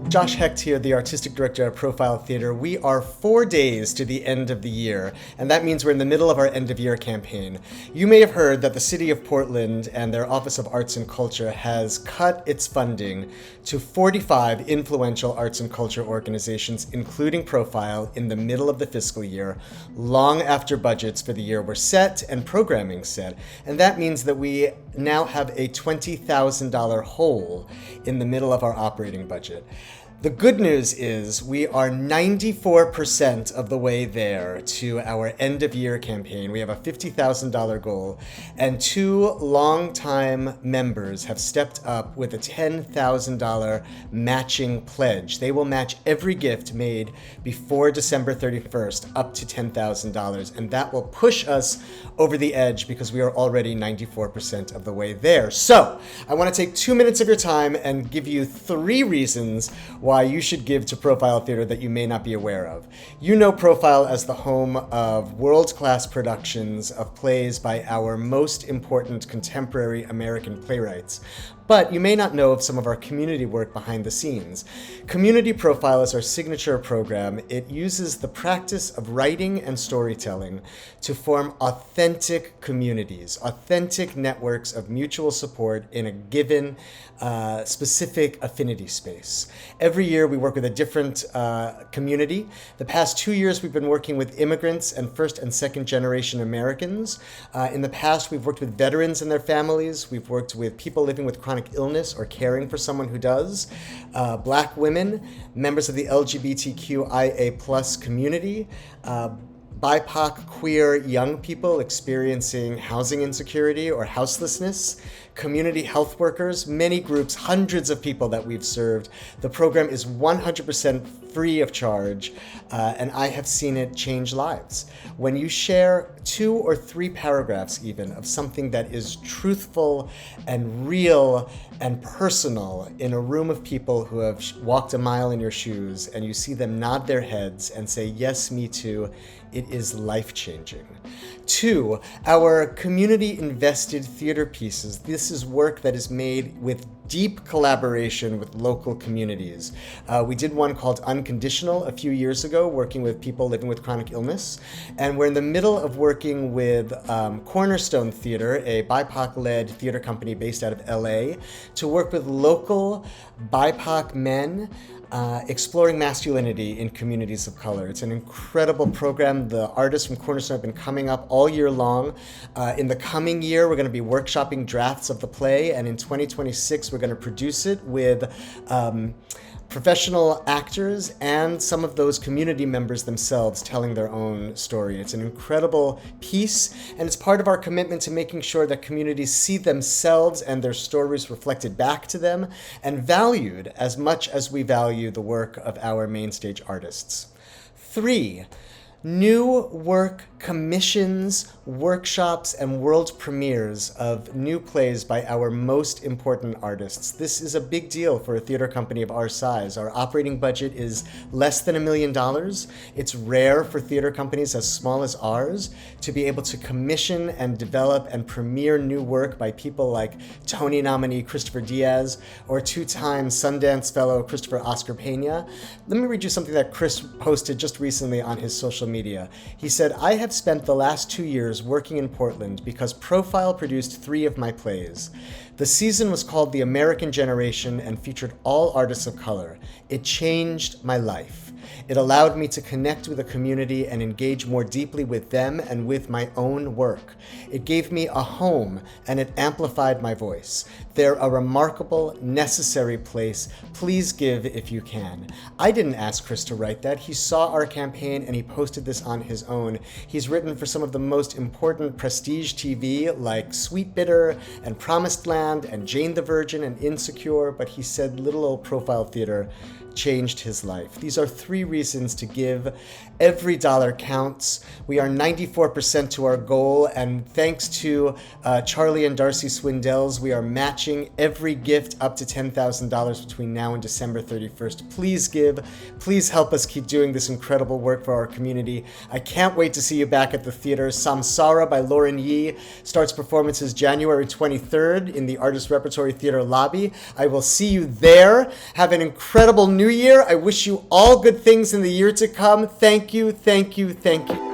Josh Hecht here, the Artistic Director at Profile Theater. We are 4 days to the end of the year, and that means we're in the middle of our end-of-year campaign. You may have heard that the City of Portland and their Office of Arts and Culture has cut its funding to 45 influential arts and culture organizations, including Profile, in the middle of the fiscal year, long after budgets for the year were set and programming set. And that means that we now have a $20,000 hole in the middle of our operating budget. The good news is we are 94% of the way there to our end-of-year campaign. We have a $50,000 goal, and 2 longtime members have stepped up with a $10,000 matching pledge. They will match every gift made before December 31st up to $10,000, and that will push us over the edge because we are already 94% of the way there. So, I want to take 2 minutes of your time and give you 3 reasons why you should give to Profile Theater that you may not be aware of. You know Profile as the home of world-class productions of plays by our most important contemporary American playwrights. But you may not know of some of our community work behind the scenes. Community Profile is our signature program. It uses the practice of writing and storytelling to form authentic communities, authentic networks of mutual support in a given specific affinity space. Every year we work with a different community. The past 2 years we've been working with immigrants and first and second generation Americans. In the past we've worked with veterans and their families. We've worked with people living with chronic illness or caring for someone who does, Black women, members of the LGBTQIA+ community, BIPOC queer young people experiencing housing insecurity or houselessness, community health workers, many groups, hundreds of people that we've served. The program is 100% free of charge, and I have seen it change lives. When you share 2 or 3 paragraphs even of something that is truthful and real and personal in a room of people who have walked a mile in your shoes, and you see them nod their heads and say, yes, me too, it is life-changing. 2, our community-invested theater pieces. This is work that is made with deep collaboration with local communities. We did one called Unconditional a few years ago, working with people living with chronic illness. And we're in the middle of working with Cornerstone Theater, a BIPOC-led theater company based out of LA, to work with local BIPOC men exploring masculinity in communities of color. It's an incredible program. The artists from Cornerstone have been coming up all year long. In the coming year, we're going to be workshopping drafts of the play, and in 2026, we're going to produce it with professional actors and some of those community members themselves telling their own story. It's an incredible piece, and it's part of our commitment to making sure that communities see themselves and their stories reflected back to them and valued as much as we value the work of our main stage artists. 3, new work commissions, workshops, and world premieres of new plays by our most important artists. This is a big deal for a theater company of our size. Our operating budget is less than $1 million. It's rare for theater companies as small as ours to be able to commission and develop and premiere new work by people like Tony nominee Christopher Diaz or 2-time Sundance fellow Christopher Oscar Pena. Let me read you something that Chris posted just recently on his social media. He said, "I have spent the last 2 years working in Portland because Profile produced 3 of my plays. The season was called The American Generation and featured all artists of color. It changed my life. It allowed me to connect with a community and engage more deeply with them and with my own work. It gave me a home and it amplified my voice. They're a remarkable, necessary place. Please give if you can." I didn't ask Chris to write that. He saw our campaign and he posted this on his own. He's written for some of the most important prestige TV like Sweet Bitter and Promised Land and Jane the Virgin and Insecure, but he said little old Profile Theater changed his life. These are 3 reasons to give. Every dollar counts. We are 94% to our goal, and thanks to Charlie and Darcy Swindells, we are matching every gift up to $10,000 between now and December 31st. Please give. Please help us keep doing this incredible work for our community. I can't wait to see you back at the theater. Samsara by Lauren Yee starts performances January 23rd in the Artist Repertory Theater lobby. I will see you there. Have an incredible New Year. I wish you all good things in the year to come. Thank you, thank you, thank you.